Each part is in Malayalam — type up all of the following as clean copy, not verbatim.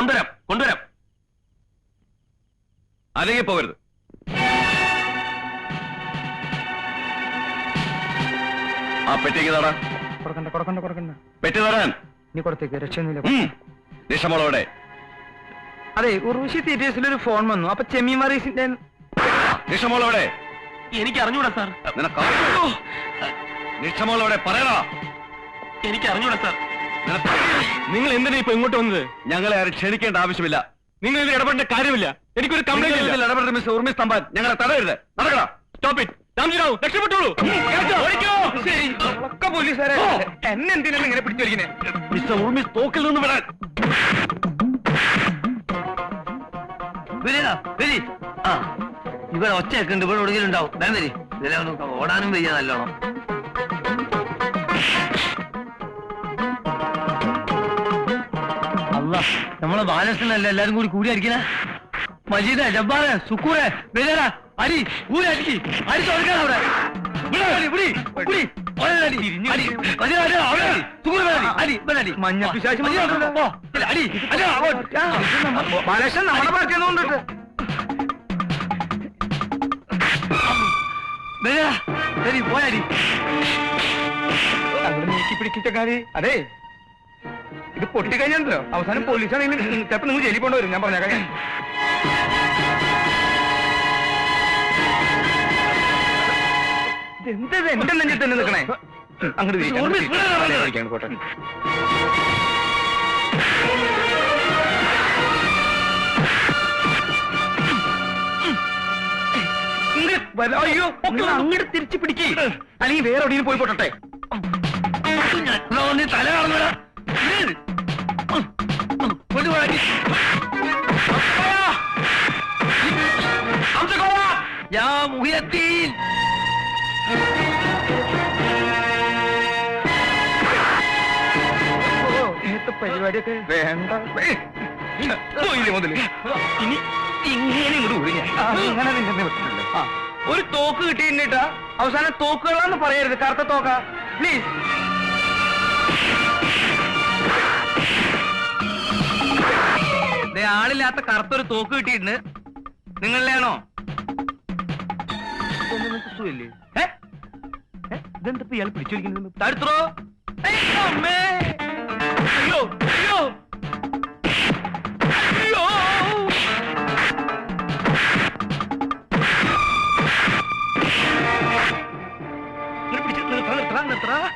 കൊണ്ടുവരാം കൊണ്ടുവരാം. അല്ലെങ്കിൽ പോകരുത്. ആ പെട്ടിക്ക് തടാ. പെട്ടി തരാൻ നീ കൊടുത്തേക്ക്, രക്ഷയൊന്നുമില്ല. നിഷമോളോടെ. അതെ, ഉർവശി തിയേറ്റേഴ്സിലൊരു ഫോൺ വന്നു. അപ്പൊ ചെമ്മീൻ മറീസിന്റെ നിഷമോളോടെ. എനിക്ക് അറിഞ്ഞൂടാ സാർ. നിഷമോളോടെ പറയടാ. എനിക്ക് അറിഞ്ഞൂടാ സാർ. നിങ്ങൾ എന്തിനാ ഇപ്പൊ ഇങ്ങോട്ട് വന്നത്? ഞങ്ങളെ ആരും ക്ഷണിക്കേണ്ട ആവശ്യമില്ല. നിങ്ങൾ ഇതിൽ ഇടപെടേണ്ട കാര്യമില്ല. എനിക്കൊരു കംപ്ലൈന്റ് ഇടപെടൽ മിസ്റ്റർ ഉർമിസ് തമ്പാൻ ഞങ്ങളെ തടയരുത്. നടക്കടാ. Stop it. രാംജിറാവു രക്ഷപ്പെട്ടോളൂ. പോലീസുകാരെ എന്നെ എന്തിനാണ് ഇങ്ങനെ പിടിച്ചിരിക്കുന്നത്? മിസ്റ്റർ ഉർമിസ് തോക്കിൽ നിന്ന് വിടാൻ. ഇവിടെ ഒച്ചയൊക്കെ ഉണ്ട്. ഇവിടെ ഒടുങ്ങിലും ഉണ്ടാവും. വേണ്ടി ഇതിലെ ഓടാനും വയ്യ നല്ലോണം. അല്ല, നമ്മളെ ബാലകൃഷ്ണനല്ലേ എല്ലാരും കൂടി കൂടിയായിരിക്കണേ? മജീദ്, ജബ്ബാറ്, സുക്കൂറ്, ബിലേറ, അരി കൂടി അടിക്കി അടിച്ചു കൊടുക്കണം. അവിടെ മഞ്ഞ പിശാച് ബാലകൃഷ്ണൻ നമ്മുടെ പാർട്ടിയൊന്നും കൊണ്ടിട്ട് പോയാടി നീക്കി പിടിക്കിച്ച കാര്യം. അതെ, ഇത് പൊട്ടിക്കഴിഞ്ഞാലോ അവസാനം പോലീസാണെങ്കിൽ ചിലപ്പോ നിങ്ങൾ ജയിലിൽ കൊണ്ടുവരും. ഞാൻ പറഞ്ഞേക്കാം. എന്തത് എന്റെ നെഞ്ചിൽ തന്നെ നിൽക്കണേ? അങ്ങോട്ട് പോട്ടെ. അയ്യോ, അങ്ങോട്ട് തിരിച്ചു പിടിക്കേ, അല്ലെങ്കിൽ വേറെ എവിടെയും പോയി പോട്ടെ. തല കാണുന്നടാ. പരിപാടിയൊക്കെ വേണ്ട. മുതല് ഇനി ഇങ്ങനെ ഇങ്ങോട്ട് വിടുക. ഇങ്ങനെ നിന്നെ വിട്ടിട്ടുണ്ട്. ഒരു തോക്ക് കിട്ടിയിട്ടാ അവസാനം തോക്കുകളാന്ന് പറയരുത്. കറുത്ത തോക്ക പ്ലീസ്. ആളില്ലാത്ത കറുത്തൊരു തോക്ക് കിട്ടിയിട്ടുണ്ട്. നിങ്ങളിലാണോ? ഇതെന്താ ഇയാൾ പിടിച്ചിരിക്കുന്നത്? തടുത്തോ. അമ്മേ, അയ്യോ അയ്യോ അയ്യോ.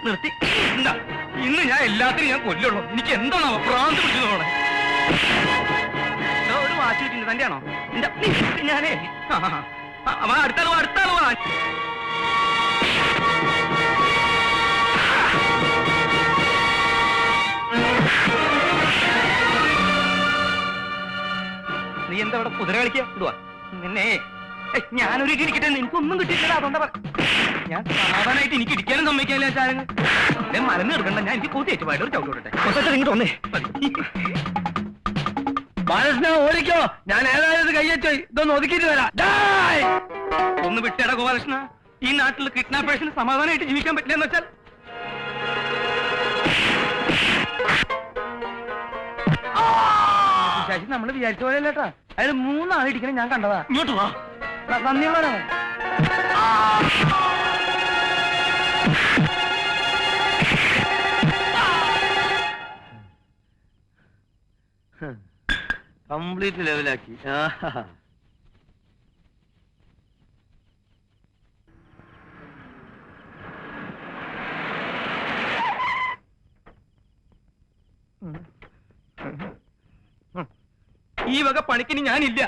നിർത്തി. എന്താ ഇന്ന് ഞാൻ എല്ലാത്തിനും ഞാൻ കൊല്ലുള്ളൂ. എനിക്ക് എന്താണ് പ്രാന്ത് പിടിച്ചതോടെ. ഒരു വാച്ച് കിട്ടിണ്ട്. തന്റെ ആണോ? ഞാനേ അടുത്താളോ അടുത്താളോ. നീ എന്താ ഇവിടെ കുതിര കളിക്കുക? ഇടുവാ നിന്നെ. ഞാനൊരു ഇരിക്കട്ടെ. എനിക്കൊന്നും കിട്ടിയിട്ടില്ല. അതുകൊണ്ടാ ഞാൻ സമാധാനമായിട്ട് എനിക്ക് ഇരിക്കാനും സമ്മതിക്കാനില്ല. ചാരങ്ങൾ മലന്ന് എടുക്കണ്ട. ഞാൻ എനിക്ക് കൂട്ടിയേച്ചു പോയിട്ട് ഒരു ചവിട്ടോട്ടെ. ഇങ്ങോട്ട് വന്നേ. ബാലകൃഷ്ണ ഓടിക്കോ. ഞാൻ ഏതായാലും കയ്യച്ചോ. ഇതൊന്ന് ഒതുക്കിട്ട് വരാം. ഒന്ന് വിട്ടേടാ ഗോപാലകൃഷ്ണ. ഈ നാട്ടിൽ കിഡ്നാപ്പേഴ്സിന് സമാധാനമായിട്ട് ജീവിക്കാൻ പറ്റില്ല എന്ന് വെച്ചാൽ ശശി നമ്മള് വിചാരിച്ച പോലെ അല്ലേട്ടാ. അയാൾ 3 ആൾ ഇരിക്കണം. ഞാൻ കണ്ടതാ. ഇങ്ങോട്ട് വാ. നന്ദിയുള്ളവരാണ്. കംപ്ലീറ്റ് ലെവലാക്കി. ഈ വക പണിക്കിന് ഞാനില്ല.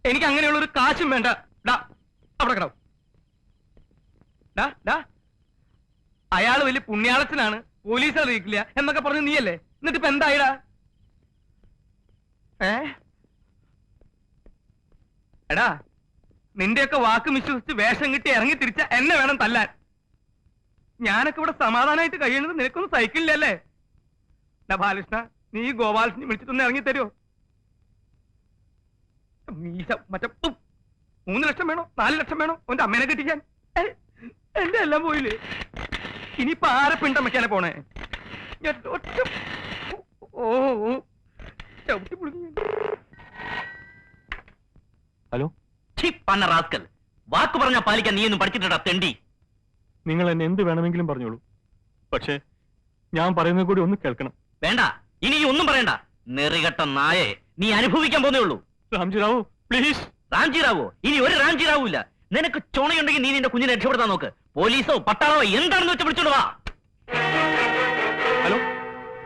എനിക്ക് അങ്ങനെയുള്ളൊരു കാശും വേണ്ട. അവിടെ കിടവും. അയാള് വലിയ പുണ്യാളത്തിനാണ്, പോലീസ് അറിയിക്കില്ല എന്നൊക്കെ പറഞ്ഞു നീയല്ലേ. എന്നിട്ട് ഇപ്പൊ എന്തായിടാ? എടാ, നിന്റെയൊക്കെ വാക്ക് വിശ്വസിച്ച് വേഷം കിട്ടി ഇറങ്ങി തിരിച്ച എന്നെ വേണം തല്ലാൻ. ഞാനൊക്കെ ഇവിടെ സമാധാനമായിട്ട് കഴിയുന്നത് നിനക്കൊന്നും സഹിക്കില്ലല്ലേ? ബാലകൃഷ്ണ, നീ ഗോപാലകൃഷ്ണനെ വിളിച്ചിട്ടൊന്ന് ഇറങ്ങി തരുമോ? മീശ മറ്റേ 3 ലക്ഷം വേണോ 4 ലക്ഷം വേണോ അവന്റെ അമ്മേനെ കെട്ടിക്കാൻ? എന്റെ എല്ലാം പോയില്ലേ? ഇനിയിപ്പോ ആരെ പിണ്ടം വെക്കാനെ പോണേ? ഓ ചവിട്ടി പുഴുങ്ങി. ഹലോ, പന്ന റാസ്കൽ, വാക്ക് പറഞ്ഞാ പാലിക്കാൻ നീ ഒന്നും പഠിച്ചിട്ടാ തെണ്ടി. നിങ്ങൾ എന്നെ എന്ത് വേണമെങ്കിലും പറഞ്ഞോളൂ, പക്ഷേ ഞാൻ പറയുന്നത് കൂടി ഒന്ന് കേൾക്കണം. വേണ്ട, ഇനി ഒന്നും പറയണ്ട. നെറികെട്ട നായെ, നീ അനുഭവിക്കാൻ പോന്നേ ഉള്ളൂ. രാംജി റാവു പ്ലീസ്. റാംജി റാവോ? ഇനി ഒരു റാംജി റാവു ഇല്ല. നിനക്ക് ചുണയുണ്ടെങ്കിൽ നീ നിന്റെ കുഞ്ഞിനെ രക്ഷപ്പെടുത്താൻ നോക്ക്. പോലീസോ പട്ടാളോ എന്താണെന്ന് വെച്ച് വിളിച്ചോണ്ട് വാ. ഹലോ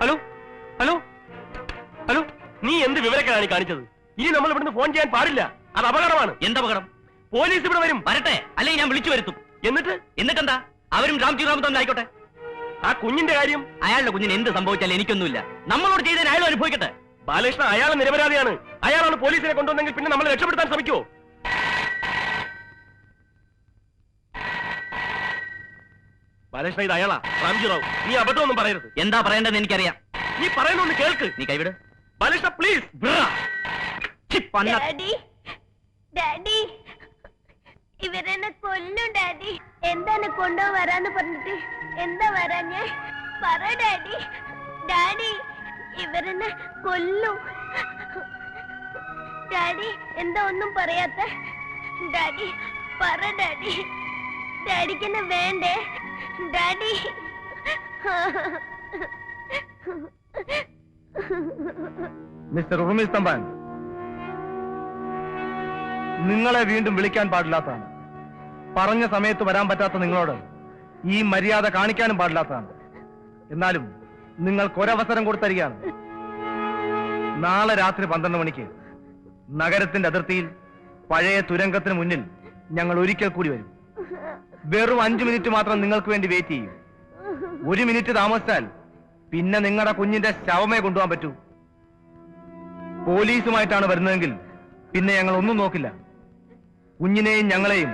ഹലോ ഹലോ ഹലോ, നീ എന്ത് വിവരക്കാണ് കാണിച്ചത്? ഇനി നമ്മൾ ഇവിടുന്ന് ഫോൺ ചെയ്യാൻ പാടില്ല, അത് അപകടമാണ്. എന്താ അപകടം? പോലീസ് ഇവിടെ വരും. വരട്ടെ, അല്ലെങ്കിൽ ഞാൻ വിളിച്ചു വരുത്തും. എന്നിട്ടെന്താ? അവരും രാംജി റാവു തന്നെ ആയിക്കോട്ടെ. ആ കുഞ്ഞിന്റെ കാര്യം? അയാളുടെ കുഞ്ഞിന് എന്ത് സംഭവിച്ചാലും എനിക്കൊന്നുമില്ല. നമ്മളോട് ചെയ്തതിന് അയാളും അനുഭവിക്കട്ടെ. ബാലകൃഷ്ണ, അയാൾ നിരപരാധിയാണ്. അയാളാണ് പോലീസിനെ കൊണ്ടുവന്നെങ്കിൽ പിന്നെ നമ്മളെ രക്ഷപ്പെടുത്താൻ ശ്രമിക്കുമോ? ബാലകൃഷ്ണ, ഇത് അയാളാ, രാംജി റാവു. നീ അബദ്ധമൊന്നും പറയരുത്. എന്താ പറയേണ്ടതെന്ന് എനിക്കറിയാം. നീ പറയുന്നൊന്ന് കേൾക്ക്. നീ കൈവിട് ബാലകൃഷ്ണ, പ്ലീസ്. ഡാഡി, ഡാഡി, ഇവരെന്നെ കൊല്ലും ഡാഡി. എന്താണ് കൊണ്ടുവരാന്ന് പറഞ്ഞിട്ട് എന്താ വരാഞ്ഞേ? പറ ഡാഡി. ഡാഡി, ഇവരെന്നെ കൊല്ലും. ഡാഡി, എന്താ ഒന്നും പറയാത്ത? ഡാഡി, പറ ഡാഡി. ഡാഡിക്ക് എന്നെ വേണ്ടേ ഡാഡി? മിസ്റ്റർ ഉറുമീസ് തമ്പാൻ, നിങ്ങളെ വീണ്ടും വിളിക്കാൻ പാടില്ലാത്തതാണ്. പറഞ്ഞ സമയത്ത് വരാൻ പറ്റാത്ത നിങ്ങളോട് ഈ മര്യാദ കാണിക്കാനും പാടില്ലാത്തതാണ്. എന്നാലും നിങ്ങൾക്ക് ഒരവസരം കൊടുത്തരികയാണ്. നാളെ രാത്രി 12 മണിക്ക് നഗരത്തിന്റെ അതിർത്തിയിൽ പഴയ തുരങ്കത്തിന് മുന്നിൽ ഞങ്ങൾ ഒരിക്കൽ കൂടി വരും. വെറും 5 മിനിറ്റ് മാത്രം നിങ്ങൾക്ക് വേണ്ടി വെയിറ്റ് ചെയ്യും. 1 മിനിറ്റ് താമസിച്ചാൽ പിന്നെ നിങ്ങളുടെ കുഞ്ഞിന്റെ ശവമേ കൊണ്ടുപോകാൻ പറ്റൂ. പോലീസുമായിട്ടാണ് വരുന്നതെങ്കിൽ പിന്നെ ഞങ്ങൾ ഒന്നും നോക്കില്ല. കുഞ്ഞിനെയും ഞങ്ങളെയും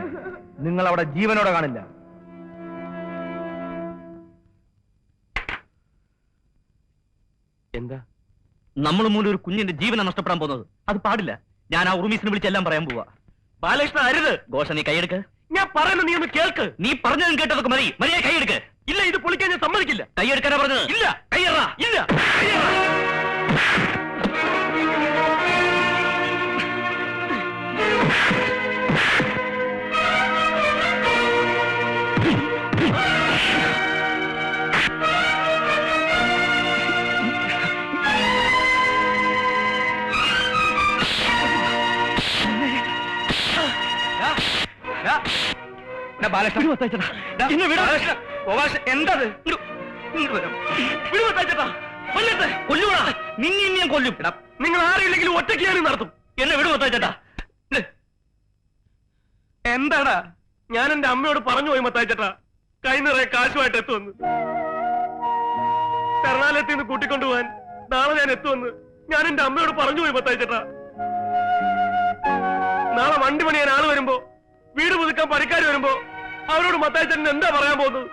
നിങ്ങൾ അവിടെ ജീവനോടെ കാണില്ല. എന്താ? നമ്മൾ മൂലം ഒരു കുഞ്ഞിന്റെ ജീവനെ നഷ്ടപ്പെടാൻ പോകുന്നത് അത് പാടില്ല. ഞാൻ ആ ഉറുമീസിനെ വിളിച്ചെല്ലാം പറയാൻ പോവാ. ബാലകൃഷ്ണ, അരുത്. ഘോഷ, നീ കൈയെടുക്ക്. ഞാൻ പറയുന്നത് നീ ഒന്ന് കേൾക്ക്. നീ പറഞ്ഞതും കേട്ടതൊക്കെ മതി. മര്യാദ കൈയെടുക്ക്. ഇല്ല, ഇത് പൊളിക്കാൻ ഞാൻ സമ്മതിക്കില്ല. കൈയെടുക്കാനാ പറഞ്ഞത്. ഇല്ല, കൈയെറ. ഇല്ല, കയ്യേറാ. എന്തത്? കൊല്ലുവാ. നിന്നെ ഞാൻ കൊല്ലും. നിങ്ങൾ ആരെയില്ലെങ്കിലും ഒറ്റയ്ക്ക് ഞാൻ നടത്തും. എന്നെ വിടുവത്താച്ചേട്ടാ. എന്താടാ? ഞാൻ എന്റെ അമ്മയോട് പറഞ്ഞു പോയി മത്തായിച്ചേട്ടാ, കൈ നിറയെ കാശുമായിട്ട് എത്തുമെന്ന്. എറണാകുളത്ത് നിന്ന് കൂട്ടിക്കൊണ്ടുപോകാൻ നാളെ ഞാൻ എത്തുമെന്ന് ഞാൻ എന്റെ അമ്മയോട് പറഞ്ഞു പോയി മത്തായിച്ചേട്ടാ. നാളെ വണ്ടി പണിയാൻ ആള് വരുമ്പോ, വീട് പുതുക്കാൻ പണിക്കാർ വരുമ്പോ അവരോട് മത്തായിച്ചേട്ടൻ എന്താ പറയാൻ പോകുന്നത്?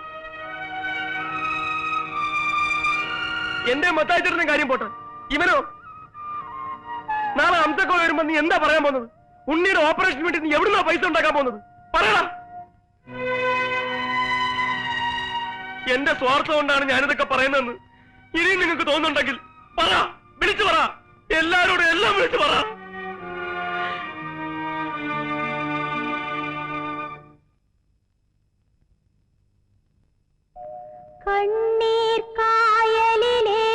എന്റെ മത്തായിച്ചേട്ടന്റെ കാര്യം പോട്ടെ, ഇവനോ? നാളെ അംസക്കോ വരുമ്പോ നീ എന്താ പറയാൻ പോകുന്നത്? ഉണ്ണിയുടെ ഓപ്പറേഷന് വേണ്ടി നീ എവിടുന്നാ പൈസ ഉണ്ടാക്കാൻ പോകുന്നത്? പറയടാ. എന്റെ സ്വാർത്ഥം കൊണ്ടാണ് ഞാനിതൊക്കെ പറയുന്നതെന്ന് ഇനിയും നിങ്ങൾക്ക് തോന്നുന്നുണ്ടെങ്കിൽ പറ, വിളിച്ചു പറ, എല്ലാരോടും എല്ലാം വിളിച്ചു പറ. കണ്ണീർ കായലിലേതോ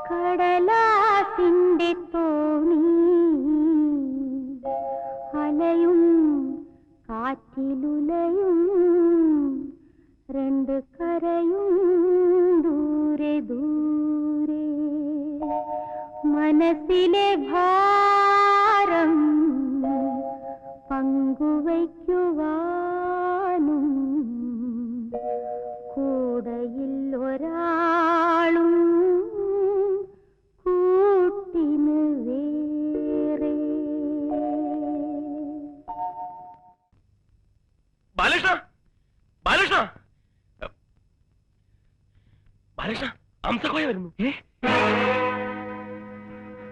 കടലാസിന്റെ തോണി അലയും കാറ്റിലുലയും രണ്ട് കരയും ദൂരെ ദൂരെ മനസ്സിലെ ഭാരം പങ്കുവയ്ക്കുവാനും കൂടയിൽ ഒരാളും കൂട്ടിന് വേറെ. ബാലകൃഷ്ണ, ബാലകൃഷ്ണ, ബാലകൃഷ്ണ, ഹംസക്കോയ വരുന്നു.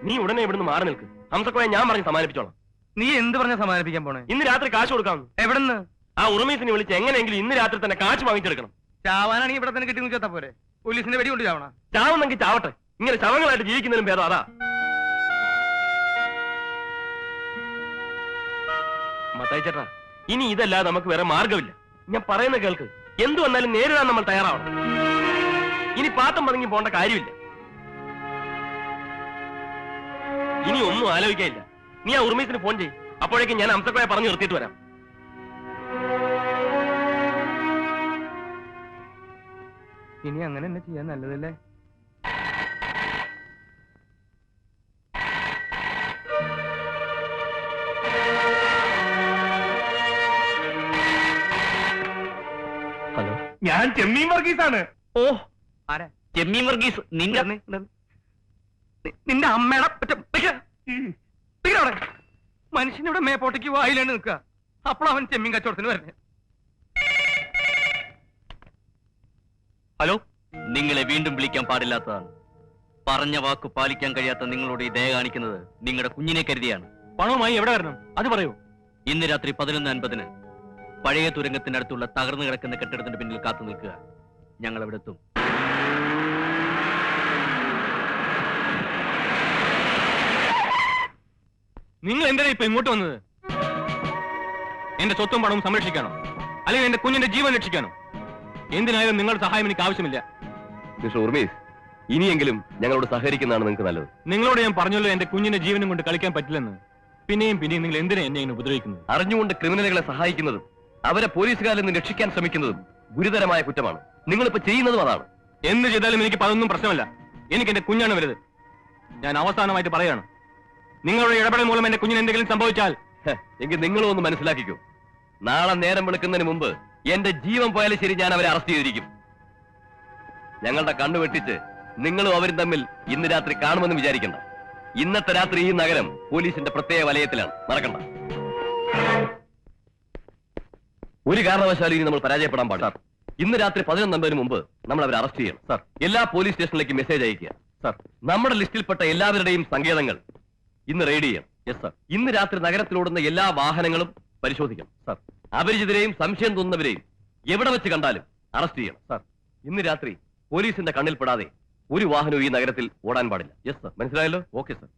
നീ ഉടനെ ഇവിടുന്ന് മാറി നിൽക്ക്. ഹംസക്കോയ ഞാൻ പറഞ്ഞ് സമാധാനിപ്പിച്ചോളാം. നീ എന്ത് പറഞ്ഞ സമാധാനിപ്പിക്കാൻ പോണേ? ഇന്ന് രാത്രി കാശ് കൊടുക്കാമെന്ന്. എവിടെന്ന്? ആ ഉറുമീസിനെ വിളിച്ച് എങ്ങനെയെങ്കിലും ഇന്ന് രാത്രി തന്നെ കാശ് വാങ്ങിച്ചെടുക്കണം. ചാവാനാണെങ്കിൽ ഇവിടെ തന്നെ കിട്ടി നോക്കിയാ പോരെ? പോലീസിന്റെ വെടി കൊണ്ട് ചാവണ? ചാവുന്നെങ്കിൽ ചാവട്ടെ, ഇങ്ങനെ ശവങ്ങളായിട്ട് ജീവിക്കുന്നതിനും ഭേദം അതാ. മത്തായി ചേട്ടാ, ഇനി ഇതല്ലാതെ നമുക്ക് വേറെ മാർഗമില്ല. ഞാൻ പറയുന്ന കേൾക്ക്. എന്തു വന്നാലും നേരിടാൻ നമ്മൾ തയ്യാറാവണം. ഇനി പാത്തം പതുങ്ങി പോകേണ്ട കാര്യമില്ല. ഇനി ഒന്നും ആലോചിക്കാനില്ല. നീ ആ ഉർമീസിന് ഫോൺ ചെയ്യും. അപ്പോഴേക്കും ഞാൻ അംസക്കോയെ പറഞ്ഞു നിർത്തിയിട്ട് വരാം. ഇനി അങ്ങനെ തന്നെ ചെയ്യാൻ നല്ലതല്ലേ? ഹലോ, ഞാൻ ചെമ്മീൻ വർഗീസാണ്. ഓ ആരാ? ചെമ്മീൻ വർഗീസ്. നിന്റെ അമ്മയുടെ മനുഷ്യനിവിടെ മേപ്പോട്ടേക്ക് വായിലാണ് നിൽക്കുക. അപ്പോൾ അവൻ ചെമ്മീൻ കച്ചവടത്തിന് വരണേ. ഹലോ, നിങ്ങളെ വീണ്ടും വിളിക്കാൻ പാടില്ലാത്തതാണ്. പറഞ്ഞ വാക്ക് പാലിക്കാൻ കഴിയാത്ത നിങ്ങളോട് ഈ ദയ കാണിക്കുന്നത് നിങ്ങളുടെ കുഞ്ഞിനെ കരുതിയാണ്. പണവുമായി എവിടെ വരണം അത് പറയൂ. ഇന്ന് രാത്രി 11:50 പഴയ തുരങ്കത്തിനടുത്തുള്ള തകർന്നു കിടക്കുന്ന കെട്ടിടത്തിന്റെ പിന്നിൽ കാത്തു നിൽക്കുക. ഞങ്ങൾ അവിടെ എത്തും. നിങ്ങൾ എന്തിനാ ഇപ്പൊ ഇങ്ങോട്ട് വന്നത്? എന്റെ സ്വത്തും പണവും സംരക്ഷിക്കാനോ, അല്ലെങ്കിൽ എന്റെ കുഞ്ഞിന്റെ ജീവൻ രക്ഷിക്കാനോ? എന്തിനായാലും നിങ്ങളുടെ സഹായം എനിക്ക് ആവശ്യമില്ല. മിസ്റ്റർ ഉർമീസ്, ഇനിയെങ്കിലും ഞങ്ങളോട് സഹകരിക്കുന്നതാണ് നിങ്ങൾക്ക് നല്ലത്. നിങ്ങളോട് ഞാൻ പറഞ്ഞല്ലോ എന്റെ കുഞ്ഞിന്റെ ജീവനും കൊണ്ട് കളിക്കാൻ പറ്റില്ലെന്ന്. പിന്നെയും പിന്നെയും നിങ്ങൾ എന്തിനാ എന്നെ ഇങ്ങനെ ഉപദ്രവിക്കുന്നത്? അറിഞ്ഞുകൊണ്ട് ക്രിമിനലുകളെ സഹായിക്കുന്നതും അവരെ പോലീസുകാരിൽ നിന്ന് രക്ഷിക്കാൻ ശ്രമിക്കുന്നതും ഗുരുതരമായ കുറ്റമാണ്. നിങ്ങളിപ്പോ ചെയ്യുന്നതും അതാണ്. എന്ത് ചെയ്താലും എനിക്ക് അതൊന്നും പ്രശ്നമല്ല. എനിക്ക് എന്റെ കുഞ്ഞാണ് വലുത്. ഞാൻ അവസാനമായിട്ട് പറയാണ്, നിങ്ങളുടെ ഇടപെടൽ മൂലം എന്റെ കുഞ്ഞിന് എന്തെങ്കിലും സംഭവിച്ചാൽ എങ്കിൽ നിങ്ങളും ഒന്ന് മനസ്സിലാക്കിക്കോ. നാളെ നേരം വെളുക്കുന്നതിന് മുമ്പ് എന്റെ ജീവൻ പോയാലും ശരി, ഞാൻ അവരെ അറസ്റ്റ് ചെയ്തിരിക്കും. ഞങ്ങളുടെ കണ്ണു വെട്ടിച്ച് നിങ്ങളും അവരും തമ്മിൽ ഇന്ന് രാത്രി കാണുമെന്ന് വിചാരിക്കണ്ട. ഇന്നത്തെ രാത്രി ഈ നഗരം പോലീസിന്റെ പ്രത്യേക വലയത്തിലാണ്. മറക്കണ്ട. ഒരു കാരണവശാലും ഇനി നമ്മൾ പരാജയപ്പെടാൻ പാടില്ല. ഇന്ന് രാത്രി 11:50 മുമ്പ് നമ്മൾ അവരെ അറസ്റ്റ് ചെയ്യണം. സാർ, എല്ലാ പോലീസ് സ്റ്റേഷനിലേക്ക് മെസ്സേജ് അയക്കുക. സാർ, നമ്മുടെ ലിസ്റ്റിൽപ്പെട്ട എല്ലാവരുടെയും സങ്കേതങ്ങൾ ഇന്ന് റെയ്ഡ് ചെയ്യണം. Yes sir. ഇന്ന് രാത്രി നഗരത്തിലോടുന്ന എല്ലാ വാഹനങ്ങളും പരിശോധിക്കണം. സാർ, അപരിചിതരെയും സംശയം തോന്നുന്നവരെയും എവിടെ വെച്ച് കണ്ടാലും അറസ്റ്റ് ചെയ്യണം. സാർ, ഇന്ന് രാത്രി പോലീസിന്റെ കണ്ണിൽപ്പെടാതെ ഒരു വാഹനവും ഈ നഗരത്തിൽ ഓടാൻ പാടില്ല. Yes sir. മനസ്സിലായല്ലോ? Okay sir.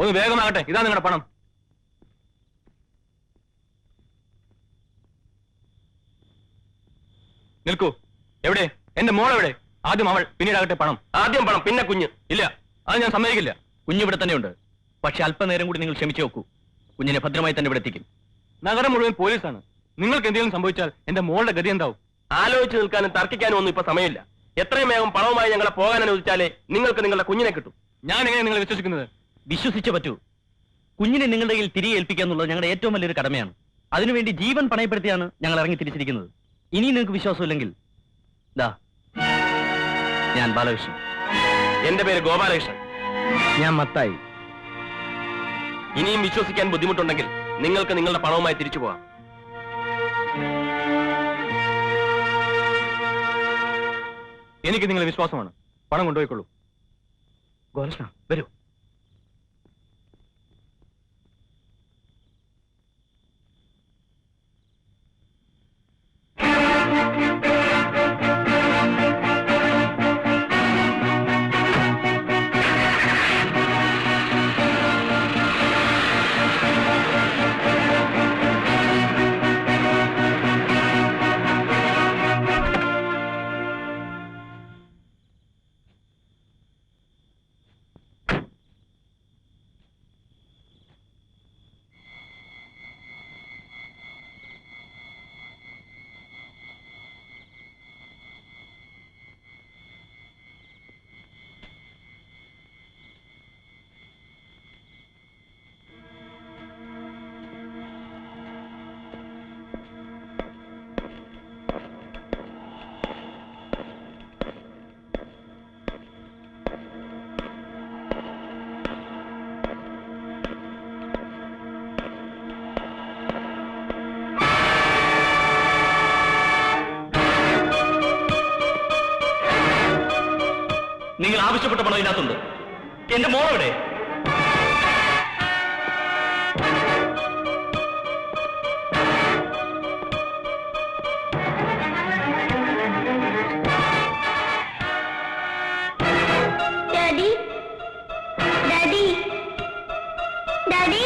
ഒന്ന് വേഗമാകട്ടെ. ഇതാ നിങ്ങളുടെ പണം. നിൽക്കൂ. എവിടെ എന്റെ മോൾ? എവിടെ? ആദ്യം അവൾ, പിന്നീടാകട്ടെ പണം. ആദ്യം പണം, പിന്നെ കുഞ്ഞ്. ഇല്ല, അത് ഞാൻ സമ്മതിക്കില്ല. കുഞ്ഞിവിടെ തന്നെയുണ്ട്. പക്ഷെ അല്പനേരം കൂടി നിങ്ങൾ ക്ഷമിച്ചു നോക്കൂ. കുഞ്ഞിനെ ഭദ്രമായി തന്നെ ഇവിടെ എത്തിക്കും. നഗരം മുഴുവൻ പോലീസാണ്. നിങ്ങൾക്ക് എന്തെങ്കിലും സംഭവിച്ചാൽ എന്റെ മോളുടെ ഗതി എന്താവും? ആലോചിച്ച് നിൽക്കാനും തർക്കിക്കാനും ഒന്നും ഇപ്പൊ സമയമില്ല. എത്രയും വേഗം പണവുമായി ഞങ്ങളെ പോകാൻ അനുവദിച്ചാലേ നിങ്ങൾക്ക് നിങ്ങളുടെ കുഞ്ഞിനെ കിട്ടും. ഞാൻ എങ്ങനെ നിങ്ങളെ വിശ്വസിക്കുന്നത്? വിശ്വസിച്ചേ പറ്റൂ. കുഞ്ഞിനെ നിങ്ങളുടെ കയ്യിൽ തിരികെ ഏൽപ്പിക്കുക എന്നുള്ളത് ഞങ്ങളുടെ ഏറ്റവും വലിയൊരു കടമയാണ്. അതിനുവേണ്ടി ജീവൻ പണയപ്പെടുത്തിയാണ് ഞങ്ങൾ ഇറങ്ങി തിരിച്ചിരിക്കുന്നത്. ഇനി നിങ്ങൾക്ക് വിശ്വാസമില്ലെങ്കിൽ ദാ, ഞാൻ ബാലകൃഷ്ണൻ. എന്റെ പേര് ഗോപാലകൃഷ്ണൻ. ഞാൻ മത്തായി. ഇനിയും വിശ്വസിക്കാൻ ബുദ്ധിമുട്ടുണ്ടെങ്കിൽ നിങ്ങൾക്ക് നിങ്ങളുടെ പണവുമായി തിരിച്ചു പോകാം. എനിക്ക് നിങ്ങളെ വിശ്വാസമാണ്. പണം കൊണ്ടുപോയിക്കൊള്ളൂ. ഗോപാലകൃഷ്ണ, വരൂ. നിങ്ങൾ ആവശ്യപ്പെട്ട പണം ഇതിനകത്തുണ്ട്. എന്റെ മോളെവിടെ? Daddy daddy daddy